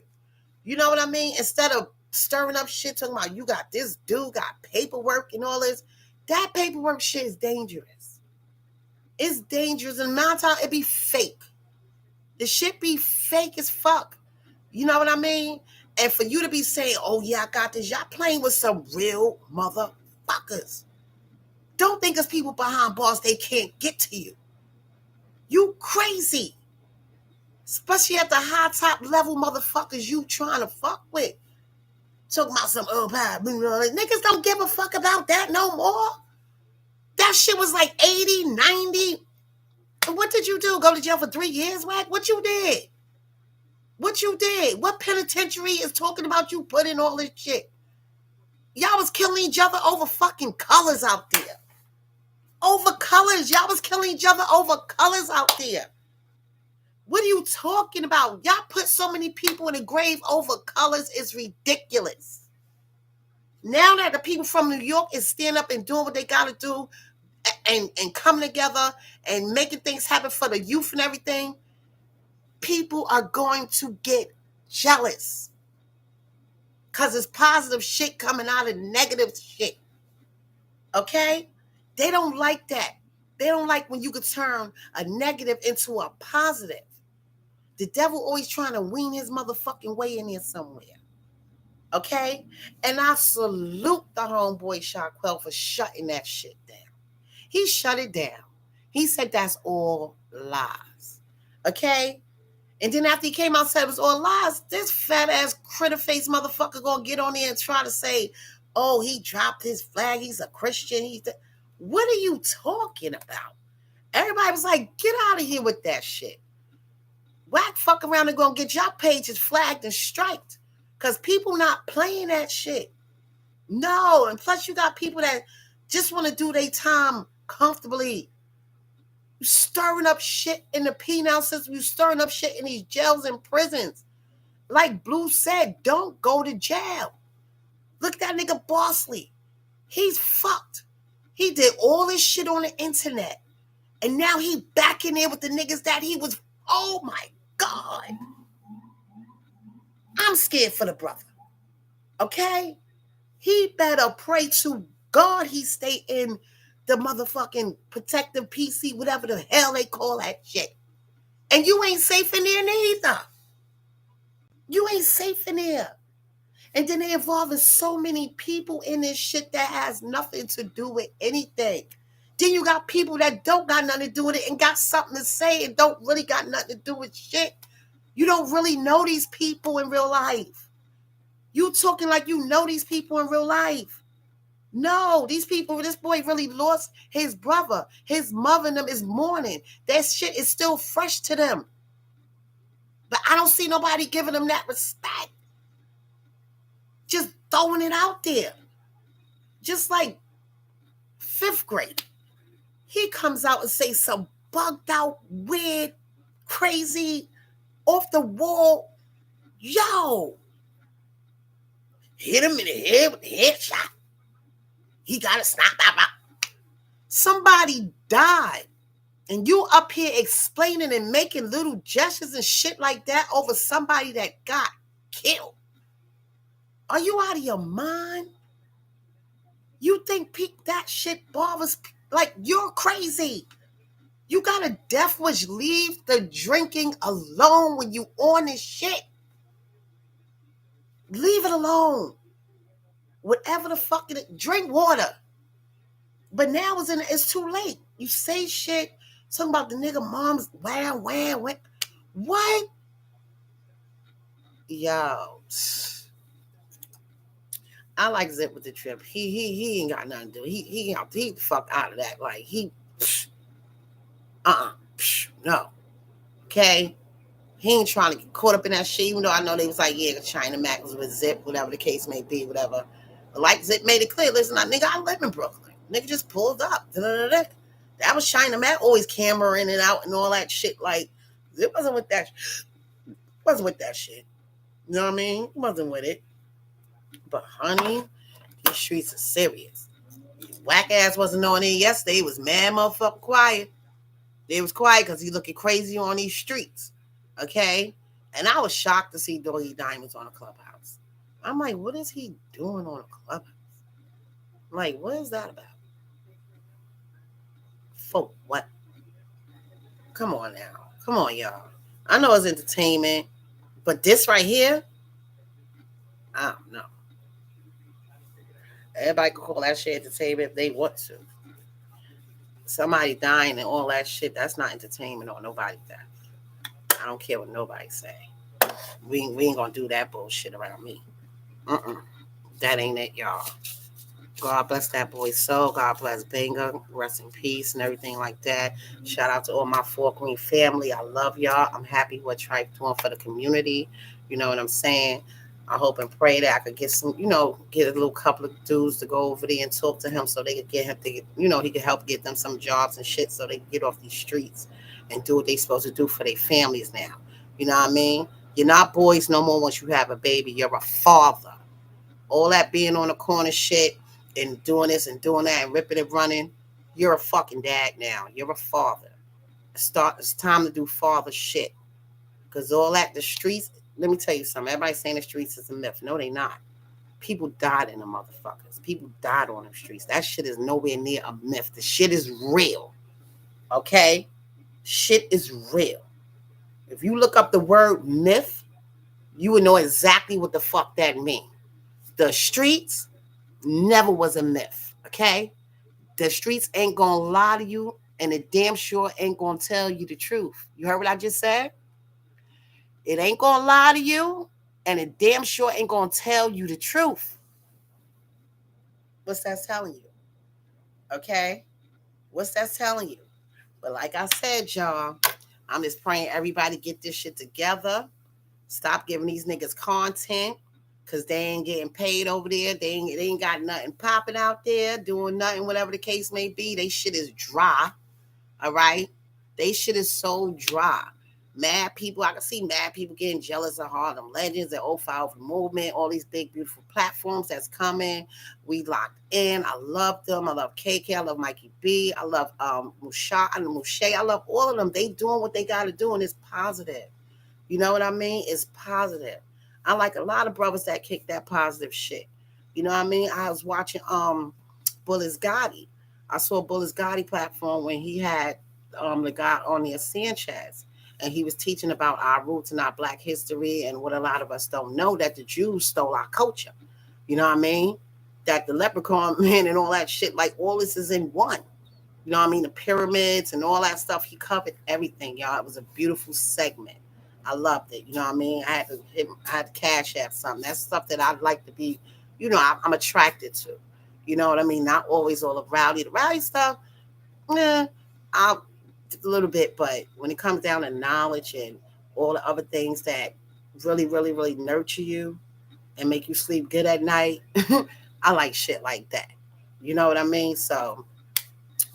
You know what I mean? Instead of stirring up shit, talking about you got this dude got paperwork and all this. That paperwork shit is dangerous. It's dangerous. And the amount of time it be fake. The shit be fake as fuck. You know what I mean? And for you to be saying, oh, yeah, I got this. Y'all playing with some real motherfuckers. Don't think it's people behind bars, they can't get to you. You crazy. Especially at the high top level motherfuckers you trying to fuck with. Talking about some, niggas don't give a fuck about that no more. That shit was like 80, 90. And what did you do? Go to jail for 3 years, Wack? What you did? What penitentiary is talking about you putting all this shit? Y'all was killing each other over fucking colors out there. Over colors. Y'all was killing each other over colors out there. What are you talking about? Y'all put so many people in the grave over colors. It's ridiculous. Now that the people from New York is standing up and doing what they got to do and coming together and making things happen for the youth and everything, people are going to get jealous because it's positive shit coming out of negative shit. Okay? They don't like that. They don't like when you could turn a negative into a positive. The devil always trying to wean his motherfucking way in there somewhere. Okay? And I salute the homeboy Shaquille for shutting that shit down. He shut it down. He said that's all lies. Okay? And then after he came out and said it was all lies, this fat ass critter face motherfucker gonna get on there and try to say, Oh, he dropped his flag. He's a Christian. What are you talking about? Everybody was like, get out of here with that shit. Whack fuck around and gonna get your pages flagged and striked. Because people not playing that shit. No, and plus you got people that just want to do their time comfortably. You stirring up shit in the penal system. You stirring up shit in these jails and prisons. Like Blue said, don't go to jail. Look at that nigga Bosley. He's fucked. He did all this shit on the internet. And now he back in there with the niggas that he was. Oh my God. I'm scared for the brother. Okay? He better pray to God he stay in the motherfucking protective PC, whatever the hell they call that shit. And you ain't safe in there neither. You ain't safe in there. And then they involving so many people in this shit that has nothing to do with anything. Then you got people that don't got nothing to do with it and got something to say and don't really got nothing to do with shit. You don't really know these people in real life. You talking like you know these people in real life. No, these people, this boy really lost his brother. His mother and them is mourning. That shit is still fresh to them. But I don't see nobody giving them that respect. Just throwing it out there. Just like 5th grade. He comes out and says some bugged out, weird, crazy, off the wall. Yo. Hit him in the head with the headshot. He got it snapped out. Somebody died. And you up here explaining and making little gestures and shit like that over somebody that got killed. Are you out of your mind? You think that shit bothers? Like, you're crazy. You got a death wish. Leave the drinking alone when you on this shit. Leave it alone. Whatever the fuck it is, drink water. But now it's too late. You say shit, talking about the nigga mom's wham. What? Yo. I like Zip with the trip. He ain't got nothing to do. He the fuck out of that. Like no. Okay? He ain't trying to get caught up in that shit, even though I know they was like, yeah, China Mac was with Zip, whatever the case may be, whatever. But like Zip made it clear, listen, nigga, I live in Brooklyn. Nigga just pulled up. That was China Mac, always camera in and out and all that shit. Like, Zip wasn't with that shit. You know what I mean? He wasn't with it. But honey, these streets are serious. Whack ass wasn't on there yesterday. It was mad motherfucking quiet. They was quiet because he looking crazy on these streets. Okay? And I was shocked to see Doggy Diamonds on a Clubhouse. I'm like, what is he doing on a Clubhouse? Like, what is that about? For what? Come on now. Come on, y'all. I know it's entertainment, but this right here, I don't know. Everybody can call that shit entertainment if they want to. Somebody dying and all that shit, that's not entertainment or nobody death. I don't care what nobody say. We ain't gonna do that bullshit around me. That ain't it, y'all. God bless that boy's soul. God bless Banger. Rest in peace and everything like that. Shout out to all my Fort Greene family. I love y'all. I'm happy what Trife doing for the community. You know what I'm saying? I hope and pray that I could get some, get a little couple of dudes to go over there and talk to him so they could get him to get, he could help get them some jobs and shit so they can get off these streets and do what they supposed to do for their families now. You know what I mean? You're not boys no more once you have a baby. You're a father. All that being on the corner shit and doing this and doing that and ripping and running, you're a fucking dad now. You're a father. It's time to do father shit. Because all that, the streets, let me tell you something. Everybody's saying the streets is a myth. No, they not. People died in the motherfuckers. People died on the streets. That shit is nowhere near a myth. The shit is real. Okay? Shit is real. If you look up the word myth, you would know exactly what the fuck that means. The streets never was a myth. Okay? The streets ain't gonna lie to you, and it damn sure ain't gonna tell you the truth. You heard what I just said? It ain't gonna lie to you, and it damn sure ain't gonna tell you the truth. What's that telling you? Okay? What's that telling you? But like I said, y'all, I'm just praying everybody get this shit together. Stop giving these niggas content because they ain't getting paid over there. They ain't got nothing popping out there, doing nothing, whatever the case may be. They shit is dry. All right? They shit is so dry. Mad people, I can see mad people getting jealous of Harlem Legends and 05 Movement, all these big, beautiful platforms that's coming. We locked in. I love them. I love KK. I love Mikey B. I love Musha and Mushe. I love all of them. They doing what they got to do, and it's positive. You know what I mean? It's positive. I like a lot of brothers that kick that positive shit. You know what I mean? I was watching Bullis Gotti. I saw Bullis Gotti platform when he had the guy on there, Sanchez, and he was teaching about our roots and our black history and what a lot of us don't know, that the Jews stole our culture. You know what I mean? That the leprechaun man and all that shit, like all this is in one. You know what I mean? The pyramids and all that stuff. He covered everything, y'all. It was a beautiful segment. I loved it. You know what I mean? I had to cash out something. That's stuff that I'd like to be, I'm attracted to. You know what I mean? Not always all the rowdy stuff. I'll a little bit, but when it comes down to knowledge and all the other things that really, really, really nurture you and make you sleep good at night, I like shit like that. You know what I mean? So,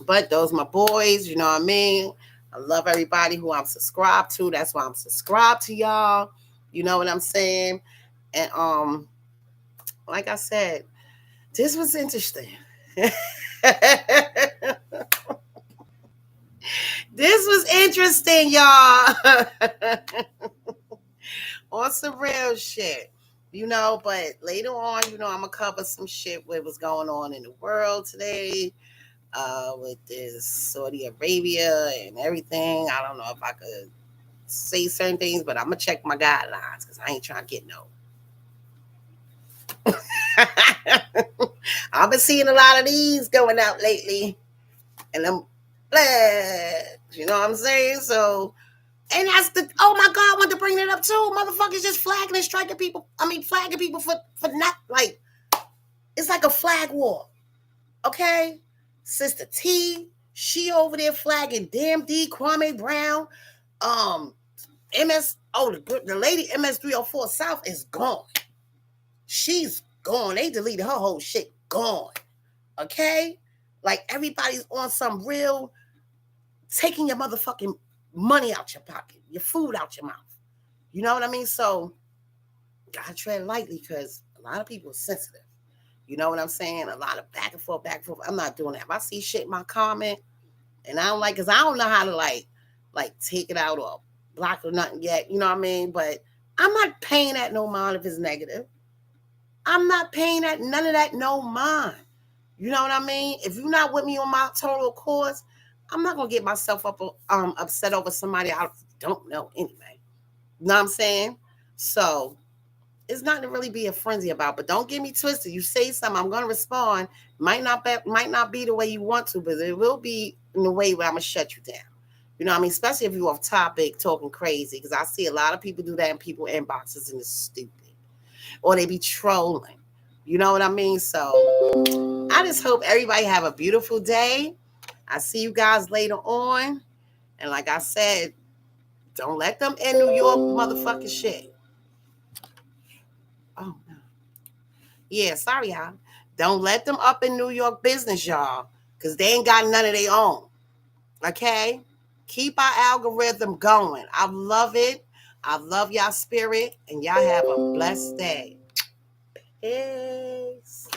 but those my boys, you know what I mean? I love everybody who I'm subscribed to. That's why I'm subscribed to y'all. You know what I'm saying? And like I said, this was interesting. This was interesting, y'all. On some real shit. But later on, I'm gonna cover some shit what was going on in the world today. With this Saudi Arabia and everything. I don't know if I could say certain things, but I'm gonna check my guidelines because I ain't trying to get no. I've been seeing a lot of these going out lately, and I'm glad. You know what I'm saying? So, and that's the oh my god, I want to bring it up too. Motherfuckers just flagging and striking people. Flagging people for not like it's like a flag war. Okay, Sister T, she over there flagging damn D Kwame Brown. MS the lady MS304 South is gone. She's gone. They deleted her whole shit. Gone. Okay? Like everybody's on some real taking your motherfucking money out your pocket, your food out your mouth. You know what I mean? So gotta tread lightly because a lot of people are sensitive. You know what I'm saying? A lot of back and forth, back and forth. I'm not doing that. If I see shit in my comment and I don't like, because I don't know how to like take it out or block or nothing yet. You know what I mean? But I'm not paying that no mind if it's negative. I'm not paying that none of that no mind. You know what I mean? If you're not with me on my total course, I'm not gonna get myself upset over somebody I don't know anyway. You know what I'm saying? So it's not to really be a frenzy about, but don't get me twisted. You say something, I'm gonna respond. Might not be the way you want to, but it will be in the way where I'm gonna shut you down. You know what I mean? Especially if you're off topic talking crazy, because I see a lot of people do that in people inboxes and it's stupid. Or they be trolling. You know what I mean? So I just hope everybody have a beautiful day. I see you guys later on. And like I said, don't let them in New York motherfucking shit. Oh no. Yeah, sorry, y'all. Don't let them up in New York business, y'all. Because they ain't got none of their own. Okay? Keep our algorithm going. I love it. I love y'all spirit. And y'all have a blessed day. Peace.